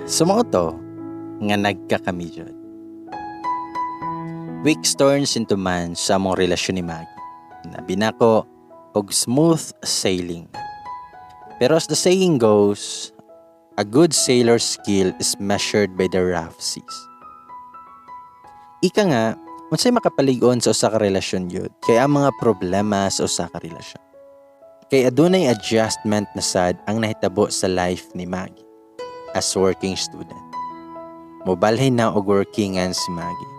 Sumuoto nga nagkakami jud. Weeks turns into months sa among relasyon ni Maggie. Nabi nako og smooth sailing. Pero as the saying goes, a good sailor's skill is measured by the rough seas. Ika nga, unsay makapalig-on sa usa ka relasyon yun, kay ang mga problema sa usa ka relasyon. Kay adunay adjustment na sad ang nahitabo sa life ni Maggie as working student. Mobalhin na og workingan si Maggie.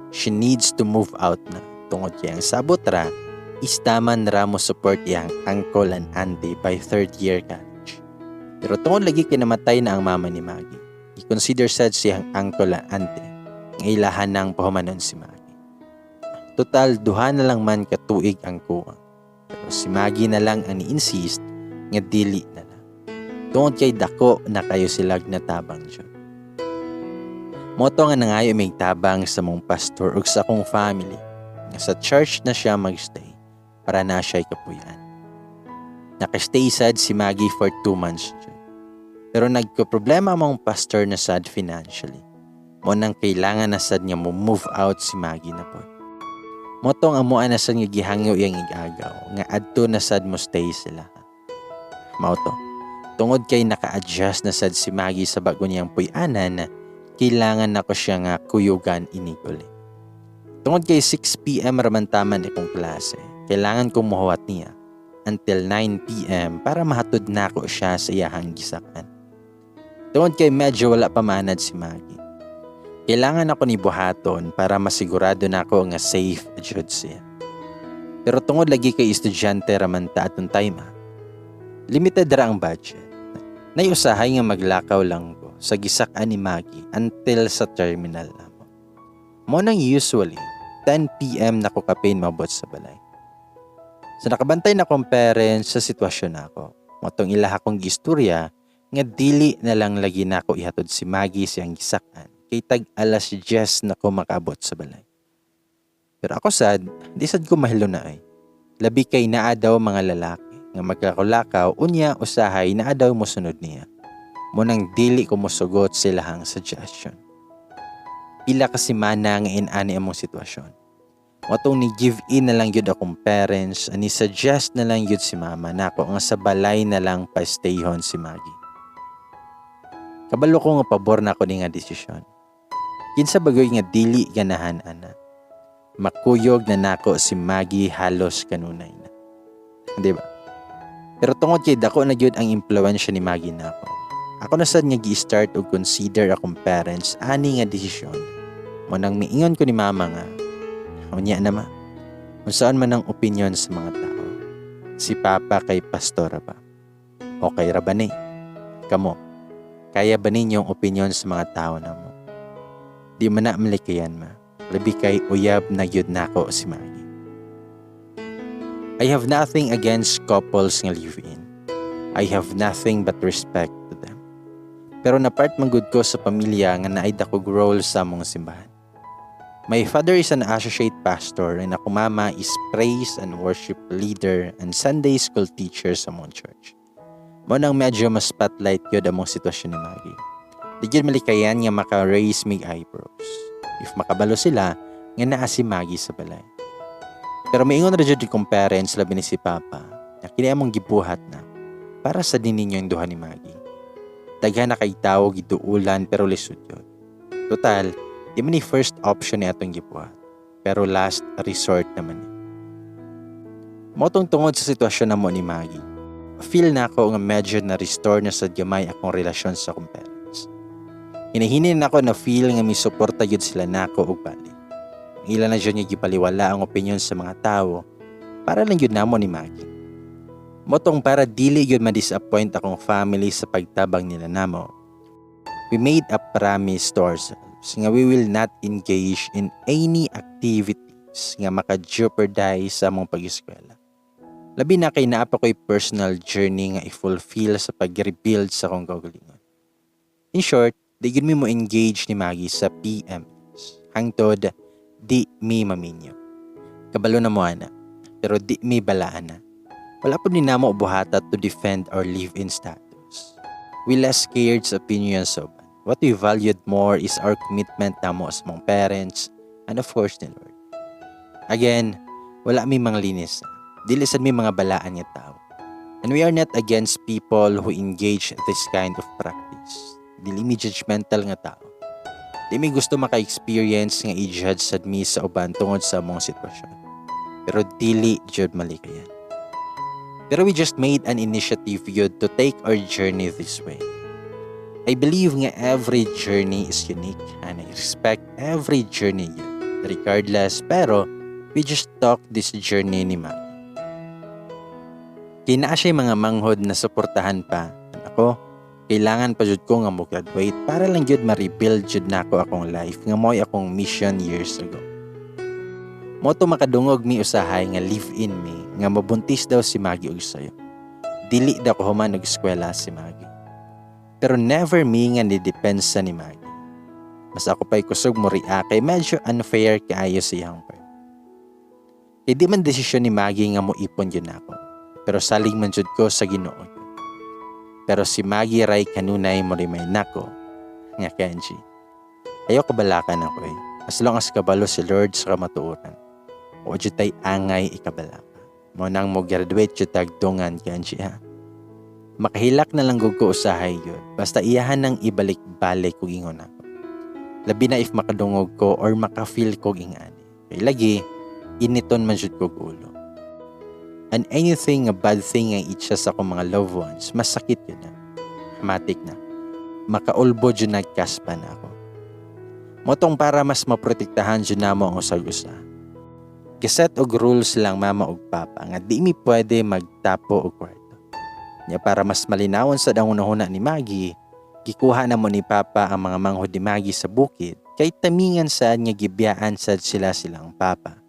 She needs to move out na tungod kay ang sabot ra istaman ra mo support iyang uncle and auntie by third year college. Pero tungod lagi kay namatay na ang mama ni Maggie, i-consider sad siyang uncle and auntie nga ilahan nang pahumanon si Maggie. Total duha na lang man ka tuig ang kuwang. Pero si Maggie na lang ang ni-insist nga dili na lang. Tungod kay dako na kayo silag natabang siya. Moto nga nangayo may tabang sa mong pastor ug sa akong family nga sa church na siya magstay para na siya'y kapuyan. Nakastay sad si Maggie for 2 months dyan. Pero nagka-problema mong pastor na sad financially. Mo nang kailangan na sad niya mo move out si Maggie na po. Motong amuan na sad nga gihangyo iyang igagaw nga adto na sad mo stay sila. Mauto, tungod kay naka-adjust na sad si Maggie sa bago niyang puyanan, kailangan na ko siya nga kuyugan iniguli. Tungod kay 6 p.m. raman taman ikong klase, kailangan kong muhuwat niya until 9 p.m. para mahatod na ko siya sa iyahang gisakan. Tungod kay medyo wala pa manad si Maggie, kailangan ako ni buhaton para masigurado na ako nga safe jud siya. Pero tungod lagi kay estudyante raman ta atong time limited ra ang budget. Naiusahay nga maglakaw lang ko sa gisakan ni Maggie until sa terminal na mo. Mo nang usually 10 p.m. na ko kapain mabot sa balay. So nakabantay na kong parents sa sitwasyon na ako. Motong ilaha kong gistorya nga dili na lang lagi na ako ihatod si Maggie siyang gisakan kay tag alas 10 na ko makabot sa balay. Pero ako sad, di sad ko mahilo na ay. Labi kay naa daw mga lalaki nga magkakulakaw unya usahay naa daw mo sunod niya. Mo nang dili ko mosugot silahang suggestion. Pila ka semana nga inani among sitwasyon. Watong ni give in na lang yun akong parents, ani suggest na lang yun si mama na ako nga sa balay na lang pa stayhon si Maggie. Kabalo ko nga pabor na ako ni nga desisyon. Kinsa bagoy nga dili ganahan ana. Makuyog na nako si Maggie halos kanunay na. Di ba? Pero tungod kay dako na gyud ang impluwensya ni Maggie nako. Ako na sad nga gi-start og consider akong parents ani nga desisyon. Mo nang miingon ko ni mama nga unya naman, kung saan man ang opinion sa mga tao. Si Papa kay pastora ba? Okay ra ba ni? Kamo, kaya ba ninyong opinion sa mga tao na mo? Di man na malikayan ma. Labi kay uyab na yun nako si Maggie. I have nothing against couples nga live-in. I have nothing but respect to them. Pero napart man gud ko sa pamilya nga naay dakog role sa among simbahan. My father is an associate pastor and ako mama is praise and worship leader and Sunday school teacher sa mong church. Mo nang medyo mas spotlight yun among sitwasyon ni Maggie. Di yun malikayan nga maka-raise mig eyebrows. If makabalo sila, nga naa si Maggie sa balay. Pero maingon ra jud kong parents labi ni si Papa na kini among gibuhat na para sa dininyo yung duha ni Maggie. Daghan na kay tawo giduulan pero lisod yun. Total, di man ni first option ni atong gibuhat, pero last resort naman ni. Motong tungod sa sitwasyon na mo ni Maggie, feel na ako nga medyo na-restore na sa gamay akong relasyon sa akong parents. Hinahinin na ako na feel nga may suporta yun sila na ako og bali. Ang ilan na dyan yung gipaliwala ang opinion sa mga tao para lang yun na mo ni Maggie. Motong para dili yun ma-disappoint akong family sa pagtabang nila namo. We made a promise to ourselves nga we will not engage in any activities nga maka-jeopardize sa among pag-eskwela. Labi na kay naapa ko'y personal journey nga i-fulfill sa pag-rebuild sa akong kaugalingon. In short, di gud mi mo engage ni Maggie sa PMs. Hangtod, di mi maminyo. Kabalo na mo ana, pero di mi balaan na. Wala po ni namo buhata to defend our live-in status. We less scared sa opinions of What we valued more is our commitment namo sa mong parents and of course the Lord. Again, wala mi mga linis. Dili sad mi mga balaan nga tao. And we are not against people who engage this kind of practice. Dili mi judgmental nga tao. Di mi gusto maka-experience nga i-judge sad mi sa uban tungod sa among sitwasyon. Pero dili jud mali kayan. Pero we just made an initiative yun to take our journey this way. I believe nga every journey is unique and I respect every journey yun. Regardless, pero we just talk this journey ni Maggie. Kinaa siya mga manghod na suportahan pa. Ako, kailangan pa jud ko nga mo-graduate para lang jud ma-rebuild jud na ako akong life nga mo'y akong mission years ago. Moto makadungog mi usahay nga live-in mi nga mabuntis daw si Maggie og sayo. Dili daw ko human og eskwela si Maggie. Pero never mi nga nidepensa ni Maggie. Mas ako pa'y kusog mo ria kay medyo unfair kaayo sa iyang part. Kay di man desisyon ni Maggie nga mo ipon yun ako. Pero saling man jud ko sa Ginoo. Pero si Maggie ray kanunay mo rimay nako nga Kenji. Ayaw kabalakan ako eh. As long as kabalo si Lord sa kamatuoran. O jud tay angay ikabalaka. Mo nang mo graduate jud tagdungan Kenji ha. Makahilak na lang gug ko usahay yun. Basta iyahan nang ibalik-balik kung ingon ako. Labi na if makadungog ko or makafeel ko ingani. Kay lagi, initon man jud ko ulo. And anything a bad thing ang itcha sa akong mga loved ones, masakit yun na. Matik na. Makaulbo jud nagkaspa na ako. Motong para mas maprotektahan jud namo ang usag-usa. Giset og rules lang mama og papa nga di mi pwede magtapo og kwarto. Nya para mas malinawon sa dangunahuna ni Maggie, gikuha na mo ni papa ang mga manghod ni Maggie sa bukid kay tamingan sad nga gibiyaan sad silang papa.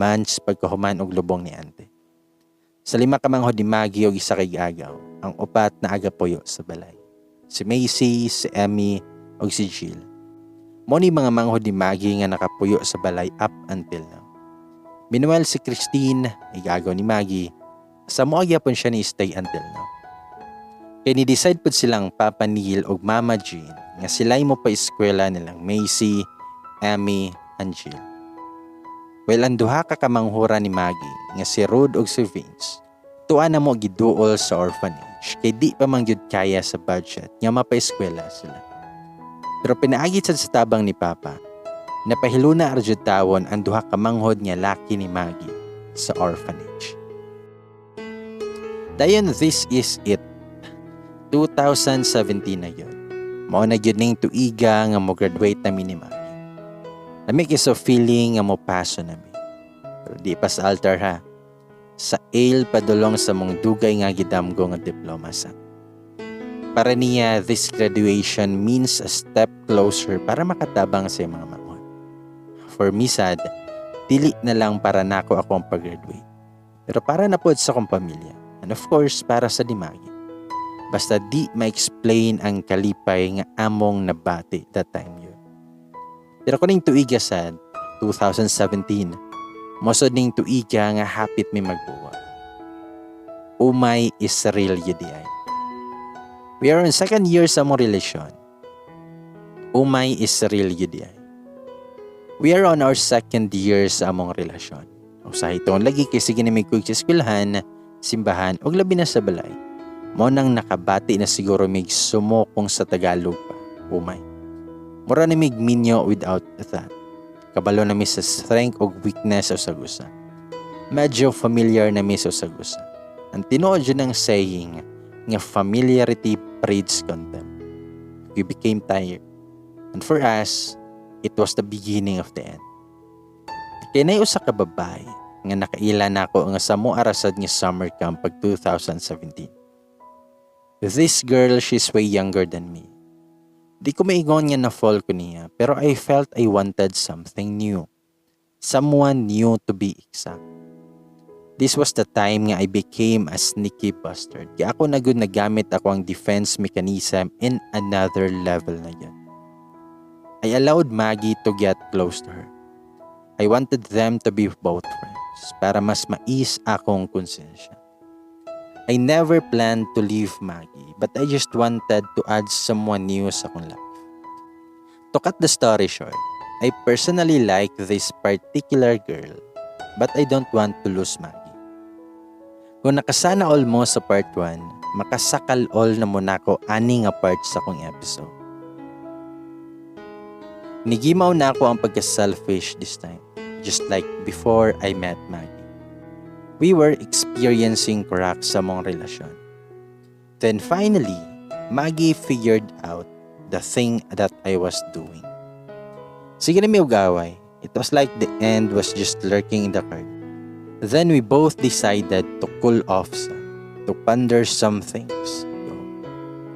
Mans pagkahuman og lubong ni ante. Sa 5 ka manghod ni Maggie og isa kay agaw, ang 4 na agapuyo sa balay. Si Macy, si Emmy og si Jill. Mo ni mga manghod ni Maggie nga nakapuyo sa balay up until now. Meanwhile si Christine, igagaw ni Maggie, sa moagya pon siya ni stay until now. Kaya ni-decide po silang Papa Neil o Mama Jean nga sila'y mo pa eskwela nilang Macy, Emmy, and Jill. Well, ang duha ka kamanghura ni Maggie nga si Rod o si Vince, tuwa na mo giduol sa orphanage kay di pa man gyud kaya sa budget nga mapa-eskwela sila. Pero pinaagit sa tabang ni Papa, napahiluna arjud tawon ang duha ka manghod nga laki ni Maggie sa orphanage. Dayon, this is it. 2017 na yun. Mao na yun ning tuiga nga mo graduate namin ni Maggie. Nami kiso feeling nga mo paso namin. Pero di pa sa altar ha. Sa ale padulong sa mong dugay nga gidamgo nga diploma sa. Para niya, this graduation means a step closer para makatabang sa mga manghod. For me sad, dili na lang para nako akong pag-graduate. Pero para na pod sa akong pamilya. And of course, para sa di Maggie. Basta di ma-explain ang kalipay nga among nabati that time yun. Pero kuning tuiga sad, 2017, mosod ning tuiga nga hapit mi magbuwa. Umay is real yudiay. We are in 2nd year sa mong relasyon. Umay is real yudiay. We are on our 2nd year sa among relasyon. Usahay itong lagi kay sige na may kuig sa eskwelahan, simbahan o labi na sa balay. Mo nang nakabati na siguro mig sumokong sa Tagalog pa. Umay. Mura na mig minyo without that. Kabalo na mi sa strength o weakness o sagusa. Medyo familiar na mi sa sagusa. Ang tinuod yun ng saying nga familiarity breeds contempt. We became tired. And for us, it was the beginning of the end. Kaya na usa ka babae nga nakaila na ako nga sa mo arasad nga summer camp pag 2017. This girl, she's way younger than me. Di ko maigon nga na-fall ko niya, pero I felt I wanted something new. Someone new to be exact. This was the time nga I became a sneaky bastard. Kaya ako nagud nagamit ako ang defense mechanism in another level na yan. I allowed Maggie to get close to her. I wanted them to be both friends para mas mais akong konsensya. I never planned to leave Maggie, but I just wanted to add someone new sa akong life. To cut the story short, I personally like this particular girl, but I don't want to lose Maggie. Kung nakasana all mo sa part 1, makasakal all na muna ko ani nga part sa kong episode. Nigimaw na ako ang pagka-selfish this time, just like before I met Maggie. We were experiencing crack sa mong relasyon. Then finally, Maggie figured out the thing that I was doing. Sige na may ugaway. It was like the end was just lurking in the curd. Then we both decided to cool off some, to ponder some things.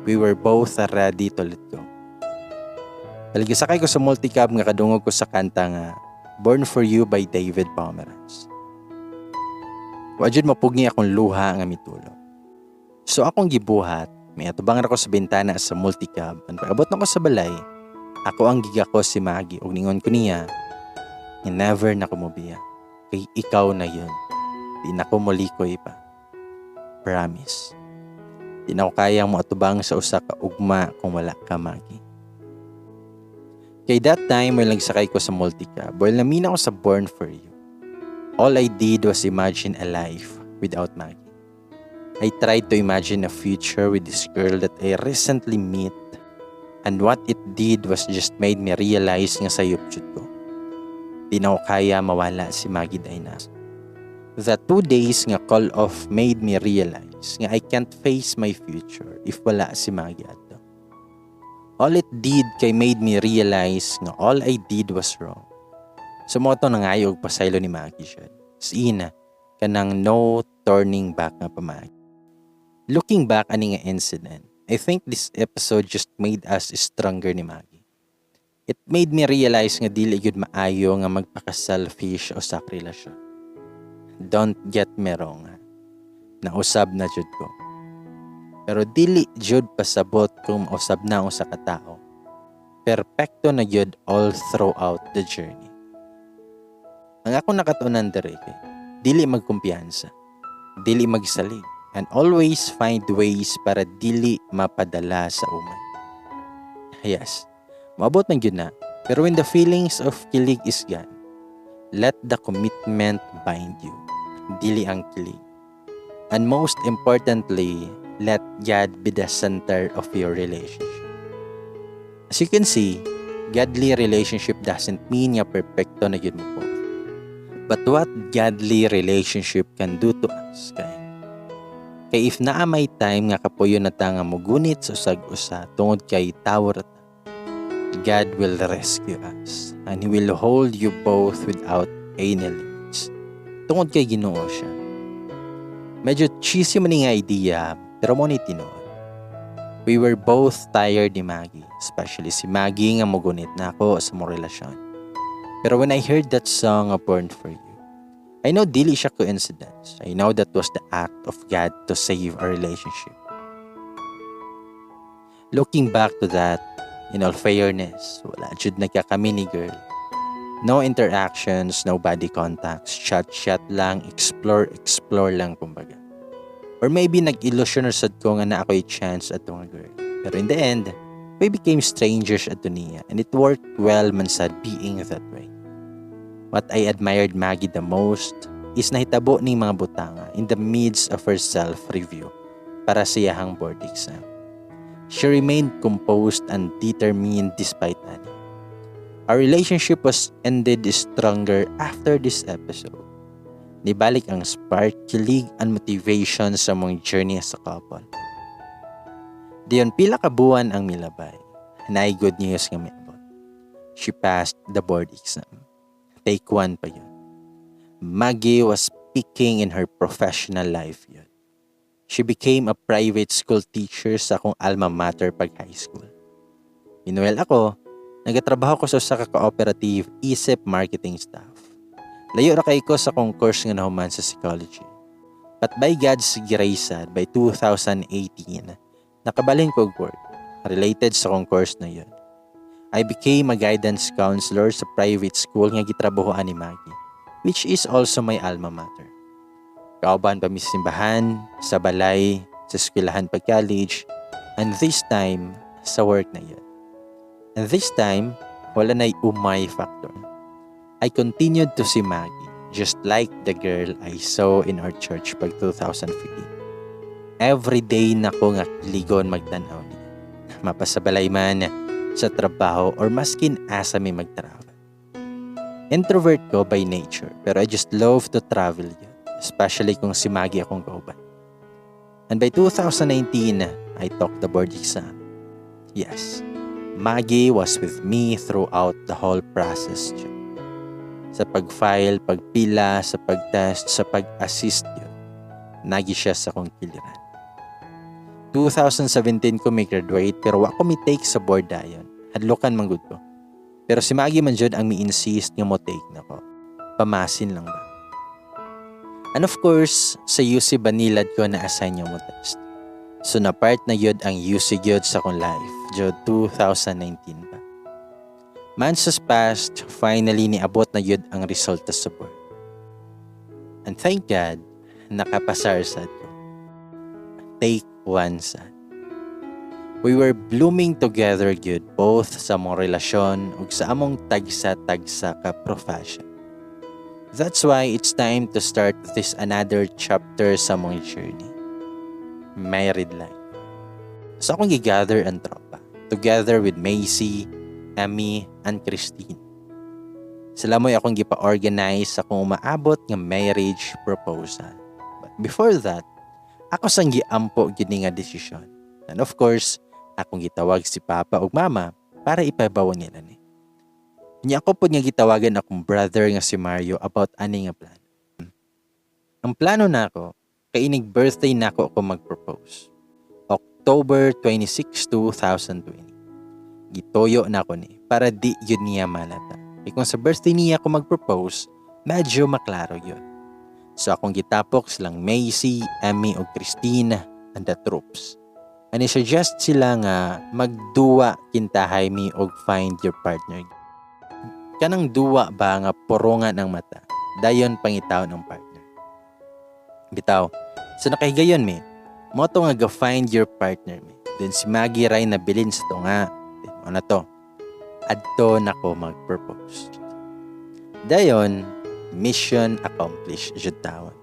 We were both ready to let go. Paligasakay ko sa multicab nga kadungog ko sa kanta nga Born for You by David Pomeranz. Wajud mapugni akong luha nga mitulog. So akong gibuhat, may atubangan ako sa bintana sa multicab. Ang pag-abot na ko sa balay, ako ang gigako si Maggie ug ningon ko niya, never na kumubiya. Kay ikaw na yun. Di na ko mulikoy pa. Promise. Di na ko kayang moatubang sa usa ka ugma kung wala ka, Maggie. Kay that time, while nagsakay ko sa multicab, while namin ako sa Born for You, all I did was imagine a life without Maggie. I tried to imagine a future with this girl that I recently met, and what it did was just made me realize nga sayop jud ko. Di na ko kaya mawala si Maggie Dainas. The 2 days nga call off made me realize nga I can't face my future if wala si Maggie ato. All it did kay made me realize nga all I did was wrong. Sumoto na nga yung pasaylo ni Maggie siya. Sina, kanang no turning back nga pa Maggie. Looking back ani nga incident, I think this episode just made us stronger ni Maggie. It made me realize nga dili gyud maayo nga magpaka-selfish o sa relasyon. Don't get me wrong. Nausab na jud ko. Pero dili jud pasabot kung mausab na ang usa ka tao. Perpekto na jud all throughout the journey. Ang ako nakatunan diri kay dili magkumpiyansa, dili magsalig, and always find ways para dili mapadala sa umay. Yes. Maabot man yun na. Pero when the feelings of kilig is gone, let the commitment bind you. Dili ang kilig. And most importantly, let God be the center of your relationship. As you can see, godly relationship doesn't mean nga perfecto na yun mo po. But what godly relationship can do to us, kay if naa may time nga kapuyo na ta nga mugunit sa usag-usa tungod kay tawar at God will rescue us and He will hold you both without any limits. Tungod kay Ginoo siya. Medyo cheesy man nga idea, pero mo ni tinuod. We were both tired ni Maggie, especially si Maggie nga mugunit na ako sa mong relasyon. Pero when I heard that song of Born for You, I know dili siya coincidence. I know that was the act of God to save our relationship. Looking back to that, in all fairness, wala jud nagkakami ni girl. No interactions, no body contacts, chat lang, explore lang kumbaga. Or maybe nag-illusion or sad ko nga na ako'y chance at nga girl. Pero in the end, we became strangers at niya, and it worked well man sad being that way. What I admired Maggie the most is nahitabo ning mga butanga in the midst of her self-review para sa iyahang board exam. She remained composed and determined despite that. Our relationship was ended stronger after this episode. Nibalik ang spark, kilig, and motivation sa mong journey as a couple. Diyon pila ka buwan ang milabay. Naay good news nga miabot. She passed the board exam. Take 1 pa yun. Maggie was peaking in her professional life yun. She became a private school teacher sa akong alma mater pag high school. Meanwhile ako, nagatrabaho ko sa usa ka cooperative isip marketing staff. Layo ra kay ko sa akong course nga nahuman sa psychology. But by God's grace, by 2018, nakabalhin ko og work related sa akong course na yun. I became a guidance counselor sa private school nga gitrabahoan ni Maggie, which is also my alma mater. Kauban pa mi sa simbahan, sa balay, sa eskwelahan pag college, and this time, sa work na yun. And this time, wala na'y umay factor. I continued to see Maggie, just like the girl I saw in our church pag 2015. Every day na ko nga kiligon magtanaw niya. Mapasabalay man sa trabaho or maskin asa may magtravel. Introvert ko by nature, pero I just love to travel yun, especially kung si Maggie akong kauban. And by 2019, I took the board exam. Yes, Maggie was with me throughout the whole process. Sa pag-file, pagpila, sa pag-test, sa pag-assist yun, nagi siya sa kong kiliran. 2017 ko may graduate, pero wako mi take sa board dayon. Hadlokan man gud ko. Pero si Maggie man jud ang mi-insist nga mo take nako. Pamasin lang ba? And of course, sa UC Banilad ko na-assign yung mo test. So na part na yun ang UC yun sa kong life, jud 2019 pa. Months has passed, finally niabot na yun ang resulta sa board. And thank God, nakapasar sad ko. Take one sad. We were blooming together good both sa among relasyon ug sa among tagsa-tagsa ka profession. That's why it's time to start this another chapter sa among journey. Married life. So akong gigather ang tropa, together with Macy, Emmy, and Christine. Sila mo'y akong gipa-organize sa kung umaabot ng marriage proposal. But before that, ako sang giampo gini nga desisyon. And of course, akong gitawag si Papa ug Mama para ipabaw nila ni. Nya ako po nga gitawagan akong brother nga si Mario about ani nga plan. Ang plano nako kay inig birthday nako ako mag-propose. October 26, 2020. Gitoyo nako ni para di yun niya malata. E kung sa birthday niya ako mag-propose, medyo maklaro yun. So akong gitapok silang Macy, Emmy ug Christine and the troops. And i-suggest sila nga magduwa kintahay mi og find your partner. Kanang duwa ba nga porongan ang mata, dayon pangitaw ng partner. Bitaw, so nakahigayon mi, mo to nga ga-find your partner mi. Then si Maggie Ray na bilin sa to nga, ano to, adto na ko mag-propose. Dayon, mission accomplished, jud tawon.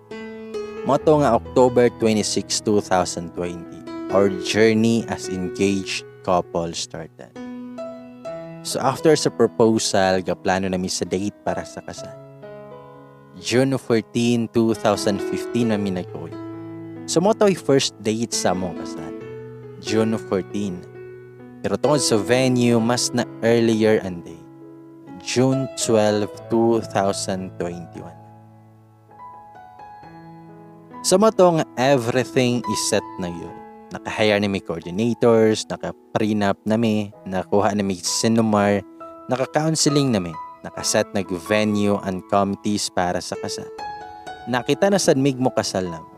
Mo to nga October 26, 2020. Our journey as engaged couple started. So after sa proposal, gaplano na mi sa date para sa kasal. June 14, 2015 na mi nag-uwi. So mo to'y first date sa among kasal. June 14. Pero tungod sa venue, mas na earlier and day. June 12, 2021. So mo to nga everything is set na yun. Naka-hire na may coordinators, naka-prenup na may, nakuha na may sinumar, naka-counseling na may, nakaset nag-venue and committees para sa kasal. Nakita na sa mig mo kasal na mo.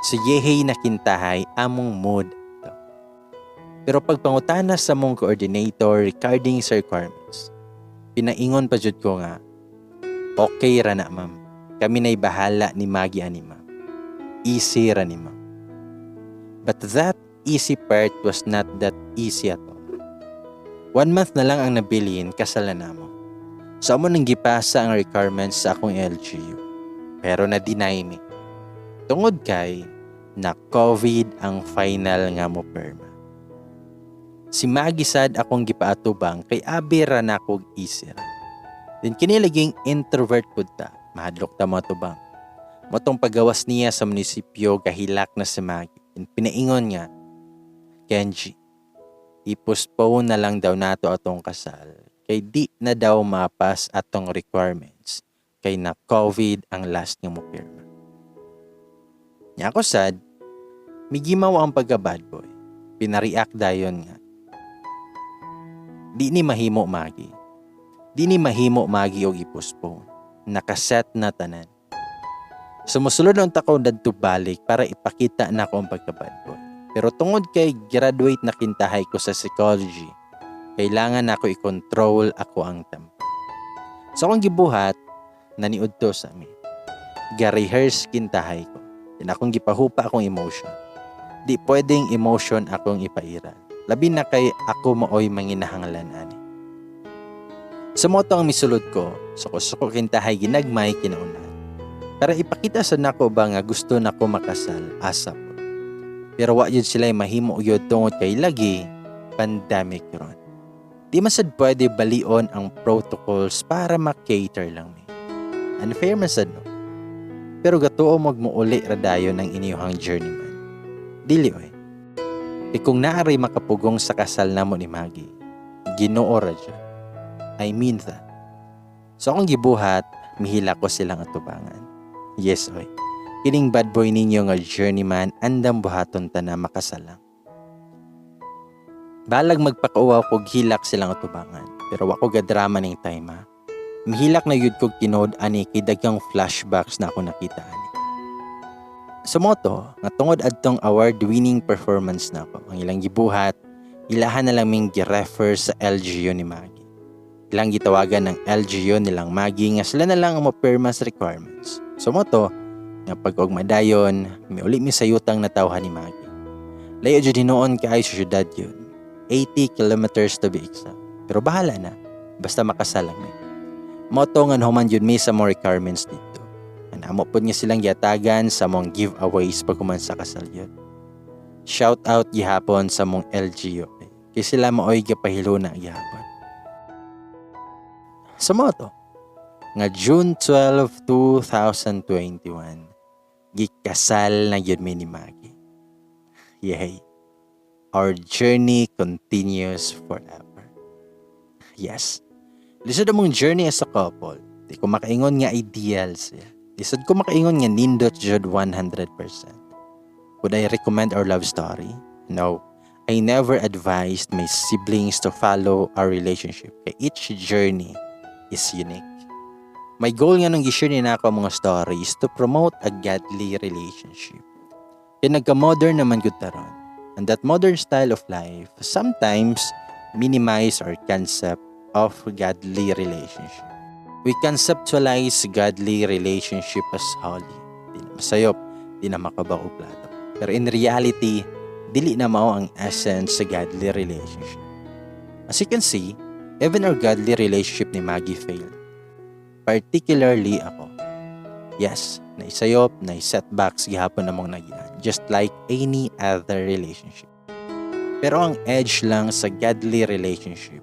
So yehey nakintahay among mood to. Pero pagpangutana sa mong coordinator regarding sa requirements, pinaingon pa jud ko nga, okay ra na ma'am. Kami na'y bahala ni Maggie ani ma'am. Easy ra ni ma'am. But that easy part was not that easy at all. 1 month na lang ang nabilin, kasalan na mo. So amo nang gipasa ang requirements sa akong LGU. Pero na-deny me. Tungod kay, na COVID ang final nga mo perma. Si Maggie sad akong gipaatubang kay abira na kog easy ra. Then kinilaging introvert pud ta, mahadlok ta mo atubang. Motong pagawas niya sa munisipyo gahilak na si Maggie. Pinaingon nga, Kenji, i-postpone na lang daw nato atong kasal kay di na daw mapas atong requirements kay na COVID ang last nga mo pirma. Nya ako sad, migimaw ang pagka-bad boy. Pinareact dayon nga. Di ni mahimo Maggie. Di ni mahimo Maggie og i-postpone. Nakaset na tanan. Sumusulod ang takaw dadto balik para ipakita na ako ang pagka-bad boy. Pero tungod kay graduate na kintahay ko sa psychology, kailangan na ako i-control ako ang tempo. So akong gibuhat, naniud to sa amin. Ga-rehearse kintahay ko. Then akong gipahupa akong emotion. Di pwedeng emotion akong ipairal. Labi na kay ako maoy manginahanglan ani. Sa moto ang misulod ko, suko-suko kintahay ginagmay kinaunan. Para ipakita sa nako ba nga gusto nako makasal asa po. Pero wa yun sila'y mahimo yun tungod kay lagi pandemic ron. Di masad pwede balion ang protocols para makater lang mi. Unfair masad no. Pero gatuo magmuuli radayon ng iniyuhang journeyman. Dili oy. Kung naari makapugong sa kasal namo ni Maggie, Ginoo ra dya. I mean that. So akong gibuhat, mihila ko silang atubangan. Yes oy. Kining bad boy ninyo nga journeyman andam buhaton ta na makasalang. Balag magpakauwaw kog hilak silang atubangan. Pero wako gadrama ning time ha. Mihilak na yun kog tinod ani kay daghang flashbacks na ako nakita ani. Sa moto, nga tungod adtong award-winning performance na ako, ang ilang gibuhat, ilahan na lang ming gi-refer sa LGU ni Maggie. Ilang gitawagan ng LGU nilang Maggie nga sila na lang ang mapirmas requirements. Sa moto, nga pag-ugmadayon, may uli mi sayutang natawhan ni Maggie. Layo dyan hinoon kaay sa syudad yun. 80 kilometers to be exact. Pero bahala na, basta makasalang mi. Moto nga human yun may sa more requirements dito. Amo po niya silang yatagan sa mong giveaways pag kuman sa kasal yun. Shout out gihapon sa mong LGU. Kaya sila maoy gapahilo na gihapon. Sa moto, nga June 12, 2021, gikasal na yun mi ni Maggie. Yay. Our journey continues forever. Yes. Lisod mong journey as a couple. Di ko makaingon nga ideal siya. Lisod ko makaingon nga nindot jud 100%. Would I recommend our love story? No. I never advised my siblings to follow our relationship. Kaya each journey is unique. My goal nga nung gi-share ni na ako mga story is to promote a godly relationship. Kaya nagka-modern naman gud taron. And that modern style of life sometimes minimize our concept of godly relationship. We conceptualize godly relationship as holy. Di na masayop, di na makabaw plato. Pero in reality, dili na mao ang essence sa godly relationship. As you can see, even our godly relationship ni Maggie failed. Particularly ako. Yes, naisayop, naisetbacks gihapon namang nagian. Just like any other relationship. Pero ang edge lang sa godly relationship,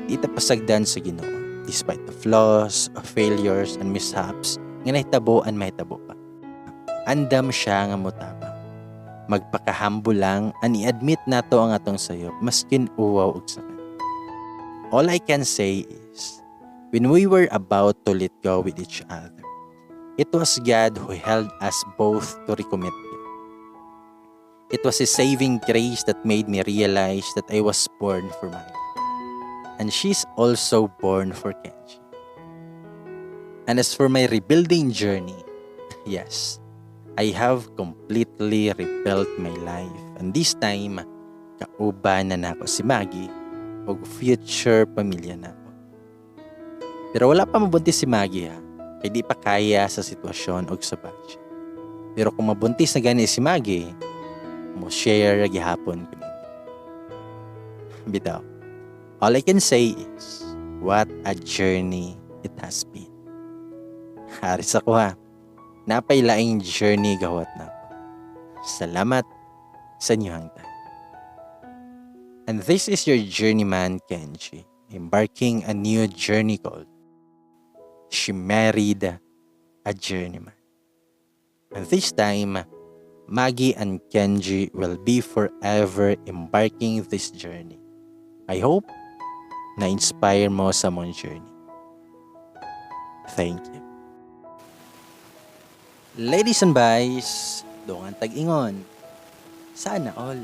di tapasagdan sa Ginoo. Despite the flaws, failures, and mishaps, nga nahitabo and mahitabo pa. Andam siya nga mutabang. Magpakahambo lang, and i-admit nato ang atong sayop, maskin uwaw ug sakit. All I can say is, when we were about to let go with each other, it was God who held us both to recommit. It was His saving grace that made me realize that I was born for Maggie. And she's also born for Kenji. And as for my rebuilding journey, yes, I have completely rebuilt my life. And this time, kauban na nako si Maggie o future pamilya nako. Pero wala pa mabuntis si Maggie ha, kaya di pa kaya sa sitwasyon o sa budget. Pero kung mabuntis na gani si Maggie, mo share gihapon kami. Bitaw. All I can say is, what a journey it has been. Haris ako ha. Napailaing journey gawat na ako. Salamat sa inyong time. And this is your journeyman, Kenji, embarking a new journey called She Married a Journeyman. And this time, Maggie and Kenji will be forever embarking this journey. I hope na-inspire mo sa mong journey. Thank you. Ladies and boys, doon ang tag-ingon. Sana all.